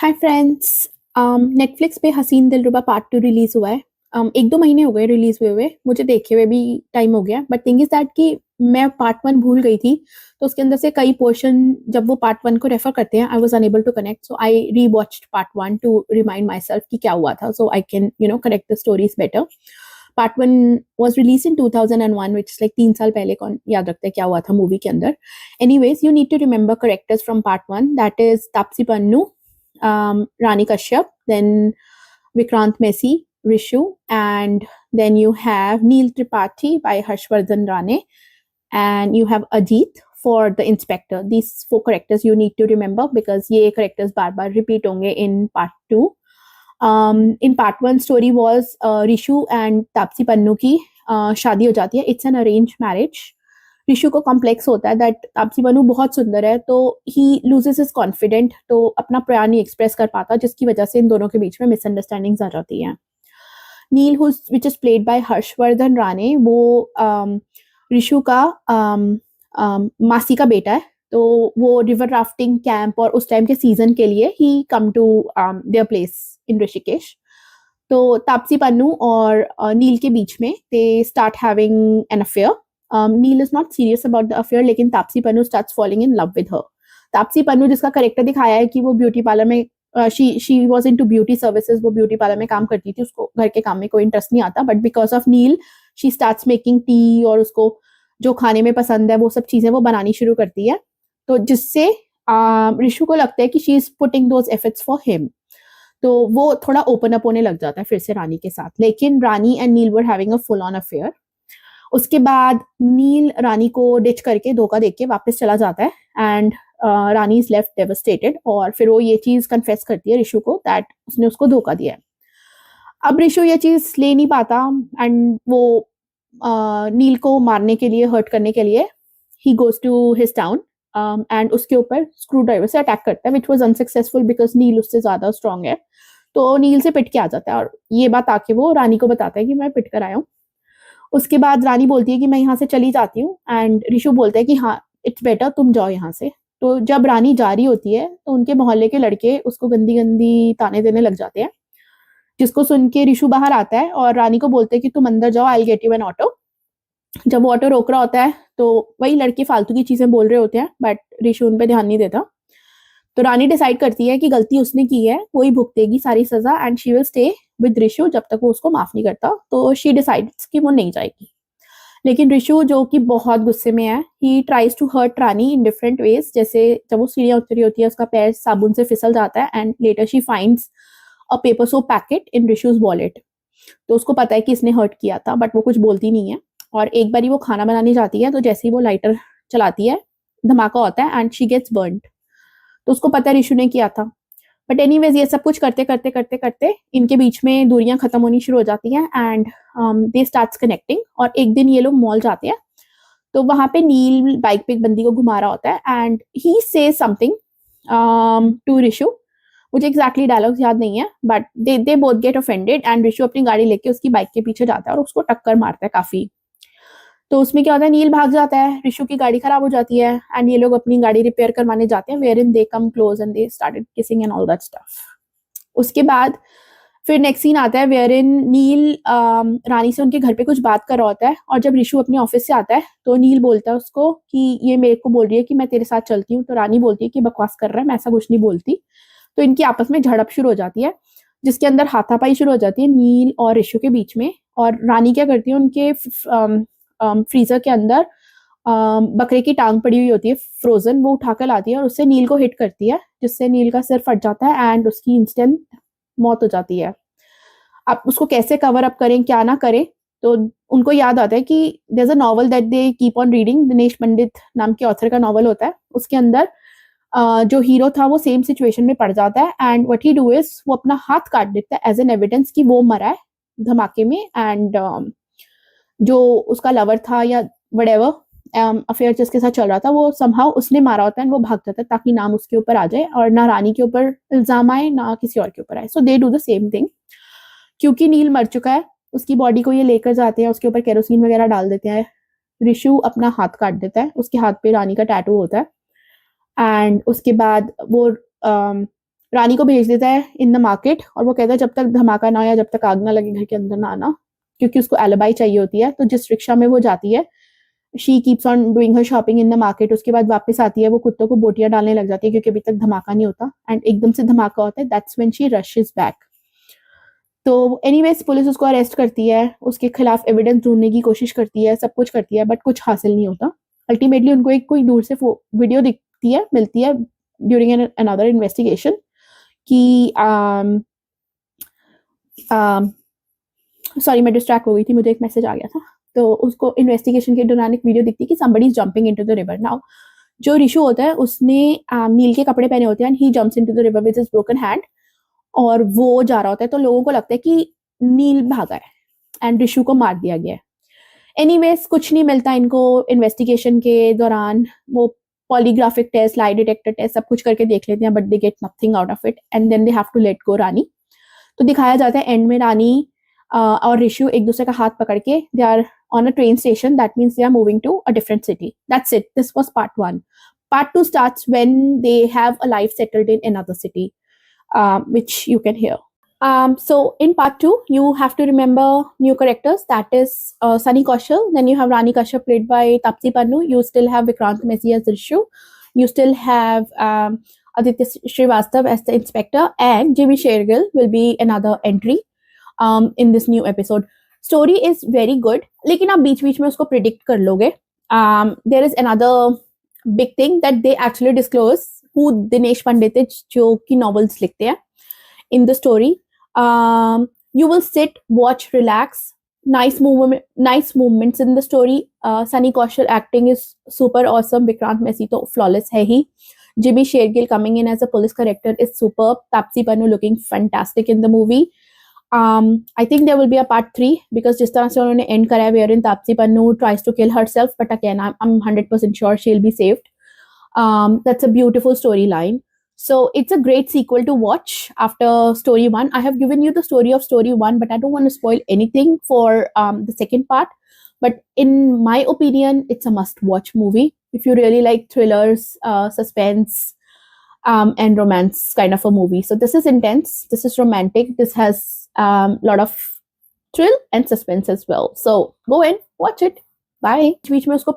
Hi friends. Netflix पे हसीन दिलरुबा part 2 release हुआ है। 1-2 महीने हो गए रिलीज हुए मुझे देखे हुए भी टाइम हो गया, बट थिंग इज दैट कि मैं पार्ट 1 भूल गई थी। तो उसके अंदर से कई पोर्शन जब वो पार्ट 1 को रेफर करते हैं, I was unable to connect, so I rewatched part 1 to remind myself कि क्या हुआ था, so I can connect the stories better. Part 1 was released in 2001, which is like 3 साल पहले। कौन याद रखता है क्या हुआ था मूवी के अंदर। Anyways, you need to remember characters from part 1, that is Taapsee Pannu, Rani Kashyap, then Vikrant Messi, Rishu, and then you have Neil Tripathi by Harshvardhan Rane, and you have Ajit for the inspector. These 4 characters you need to remember because ये characters बार-बार repeat होंगे in part 2. In part 1 story was Rishu and Taapsee Pannu की शादी हो जाती है। It's an arranged marriage. Rishu को complex होता है दैट तापसी पन्नू बहुत सुंदर है, तो ही लूजेस हिज कॉन्फिडेंट, तो अपना प्यार नहीं एक्सप्रेस कर पाता, जिसकी वजह से इन दोनों के बीच में मिसअंडरस्टैंडिंग्स आ जाती हैं। Neil which is played by Harshvardhan Rane, वो ऋषु का मासी का बेटा है। तो वो रिवर राफ्टिंग कैंप और उस टाइम के सीजन के लिए ही come to their place in Rishikesh. तो तापसी पन्नू और नील के बीच में they start having an affair. Neil is not serious about the affair, लेकिन Taapsee Pannu starts falling in love with her. Taapsee Pannu जिसका करेक्टर दिखाया है कि वो ब्यूटी पार्लर में she was into beauty services, वो ब्यूटी पार्लर में काम करती थी, उसको घर के काम में कोई इंटरेस्ट नहीं आता, but because of Neel she starts making tea और उसको जो खाने में पसंद है वो सब चीजें वो बनानी शुरू करती है, तो जिससे ऋषु को लगता है कि she is putting those efforts for him. तो वो थोड़ा ओपन अप होने लग जाता है फिर से रानी के साथ, लेकिन Rani and Neil were having a full on affair. उसके बाद नील रानी को डिच करके धोखा देके वापस चला जाता है and Rani is left devastated, और फिर वो ये चीज कन्फेस करती है ऋषु को दैट उसने उसको धोखा दिया है. अब ऋषु ये चीज ले नहीं पाता एंड वो नील को मारने के लिए, हर्ट करने के लिए he goes to his town and उसके ऊपर स्क्रू ड्राइवर से अटैक करता है, which was unsuccessful because Neel उससे ज्यादा स्ट्रांग है. तो नील से पिट के आ जाता है और ये बात आके वो रानी को बताता है कि मैं पिट कर आया हूँ. उसके बाद रानी बोलती है कि मैं यहाँ से चली जाती हूँ एंड ऋषु बोलता है कि हाँ इट्स बेटर तुम जाओ यहाँ से. तो जब रानी जा रही होती है तो उनके मोहल्ले के लड़के उसको गंदी गंदी ताने देने लग जाते हैं, जिसको सुन के ऋषु बाहर आता है और रानी को बोलते हैं कि तुम अंदर जाओ, I get you N auto. जब वो ऑटो रोक रहा होता है तो वही लड़के फालतू की चीजें बोल रहे होते हैं, बट ऋषु उन पर ध्यान नहीं देता. तो रानी डिसाइड करती है कि गलती उसने की है, वही भुगतेगी सारी सजा and she will stay with Rishu जब तक वो उसको माफ नहीं करता. तो शी डिसाइड्स कि वो नहीं जाएगी. लेकिन ऋषु जो कि बहुत गुस्से में है, he tries to hurt Rani in different ways. जैसे जब वो सीढ़ियां उतरी होती है उसका पैर साबुन से फिसल जाता है and later she finds a paper soap packet in Rishu's wallet. तो उसको पता है कि इसने हर्ट किया था, बट वो कुछ बोलती नहीं है. और एक बारी वो खाना बनाने जाती है तो जैसे ही वो लाइटर चलाती है धमाका होता है एंड शी गेट्स बर्न्ड. तो उसको पता है ऋषु ने किया था. बट एनीवेज ये सब कुछ करते करते करते करते इनके बीच में दूरियां खत्म होनी शुरू हो जाती हैं एंड दे स्टार्ट्स कनेक्टिंग. और एक दिन ये लोग मॉल जाते हैं, तो वहां पे नील बाइक पे एक बंदी को घुमा रहा होता है and he says something to Rishu. मुझे एग्जैक्टली डायलॉग्स याद नहीं है, but they both get offended and Rishu अपनी गाड़ी लेके उसकी बाइक के पीछे जाता है और उसको टक्कर मारता है काफी. तो उसमें क्या होता है, नील भाग जाता है, ऋषु की गाड़ी खराब हो जाती है एंड ये लोग अपनी गाड़ी रिपेयर करवाने जाते हैं, wherein they come close and they started kissing and all that stuff. उसके बाद फिर नेक्स्ट सीन आता है वेयर इन नील रानी से उनके घर पे कुछ बात कर रहा होता है, और जब ऋषु अपने ऑफिस से आता है तो नील बोलता है उसको कि ये मेरे को बोल रही है कि मैं तेरे साथ चलती हूँ. तो रानी बोलती है कि बकवास कर रहा है, मैं ऐसा कुछ नहीं बोलती. तो इनकी आपस में झड़प शुरू हो जाती है, जिसके अंदर हाथापाई शुरू हो जाती है नील और ऋषु के बीच में. और रानी क्या करती है, उनके फ्रीजर के अंदर बकरे की टांग पड़ी हुई होती है फ्रोजन, वो उठाकर लाती है और उससे नील को हिट करती है, जिससे नील का सिर फट जाता है एंड उसकी इंस्टेंट मौत हो जाती है. अब उसको कैसे कवर अप करें, क्या ना करें, तो उनको याद आता है कि there is a novel that they keep on reading, Dinesh Pandit नाम के ऑथर का नॉवल होता है. उसके अंदर जो हीरो था वो सेम सिचुएशन में पड़ जाता है and what he do is वो अपना हाथ काट देता है एज एन एविडेंस कि वो मरा है धमाके में. एंड जो उसका लवर था या व्हाटएवर अफेयर जिसके साथ चल रहा था, वो समहाउ उसने मारा होता है, वो भाग जाता है ताकि नाम उसके ऊपर आ जाए और ना रानी के ऊपर इल्जाम आए ना किसी और के ऊपर आए. So they do the same thing. क्योंकि नील मर चुका है, उसकी बॉडी को ये लेकर जाते हैं, उसके ऊपर केरोसिन वगैरह डाल देते हैं. ऋषु अपना हाथ काट देता है, उसके हाथ पे रानी का टैटू होता है एंड उसके बाद वो रानी को भेज देता है इन द मार्केट और वो कहता है जब तक धमाका ना हो या जब तक आग ना लगे घर के अंदर ना आना, क्योंकि उसको एलिबाई चाहिए होती है। तो जिस रिक्शा में वो जाती है, she keeps on doing her shopping in the market. उसके बाद वापस आती है, वो कुत्तों को बोटियां डालने लग जाती है क्योंकि अभी तक धमाका नहीं होता, एंड एकदम से धमाका होता है। That's when she rashes back. तो एनीवेज पुलिस उसको अरेस्ट करती है, उसके खिलाफ एविडेंस ढूंढने की कोशिश करती है, सब कुछ करती है, बट कुछ हासिल नहीं होता। अल्टीमेटली उनको एक कोई दूर से वीडियो दिखती है, मिलती है ड्यूरिंग अनदर इन्वेस्टिगेशन कि सॉरी मैं डिस्ट्रैक्ट हो गई थी, मुझे एक मैसेज आ गया था। तो उसको इन्वेस्टिगेशन के दौरान एक वीडियो दिखती है कि somebody is jumping into the river. Now जो रिशु होता है उसने नील के कपड़े पहने होते हैं, and he jumps into the river with his broken hand, और वो जा रहा होता है। तो लोगों को लगता है कि नील भागा है एंड रिशु को मार दिया गया है। एनीवेज कुछ नहीं मिलता इनको इन्वेस्टिगेशन के दौरान। वो polygraphic test, lie detector test सब कुछ करके देख लेते हैं, but they get nothing out of it, and then they have to let go Rani. तो दिखाया जाता है एंड में रानी और ऋषु एक दूसरे का हाथ पकड़ के they are on a train station, that means they are moving to a different city. That's it, this was part 1। Part 2 starts when they have a life settled in another city, which you can hear. So in part 2, you have to remember new characters. That is Sunny Kaushal. Then you have Rani Kashyap played by Tapsi Pannu. You still have Vikrant Messi as Rishu. You still have Aditya Srivastav as the inspector, and Jimmy Shergill will be another entry in this new episode. Story is very good, लेकिन आप बीच-बीच में उसको predict कर लोगे. There is another big thing that they actually disclose who Dinesh Pandit है जो कि novels लिखते हैं in the story. You will sit, watch, relax. Nice movements in the story. Sunny Kaushal acting is super awesome. Vikrant Messi तो flawless है ही. Jimmy Shergill coming in as a police character is superb. Tapsi Pannu looking fantastic in the movie. I think there will be a part 3 because जिस तरह से उन्होंने end करा है wherein Tapsi Pannu tries to kill herself, but again I'm 100% sure she'll be saved. That's a beautiful storyline. So it's a great sequel to watch after story 1. I have given you the story of story 1, but I don't want to spoil anything for the second part. But in my opinion, it's a must-watch movie if you really like thrillers, suspense, and romance kind of a movie. So this is intense. This is romantic. This has a lot of thrill and suspense as well. So go in, watch it. Bye. बीच में उसको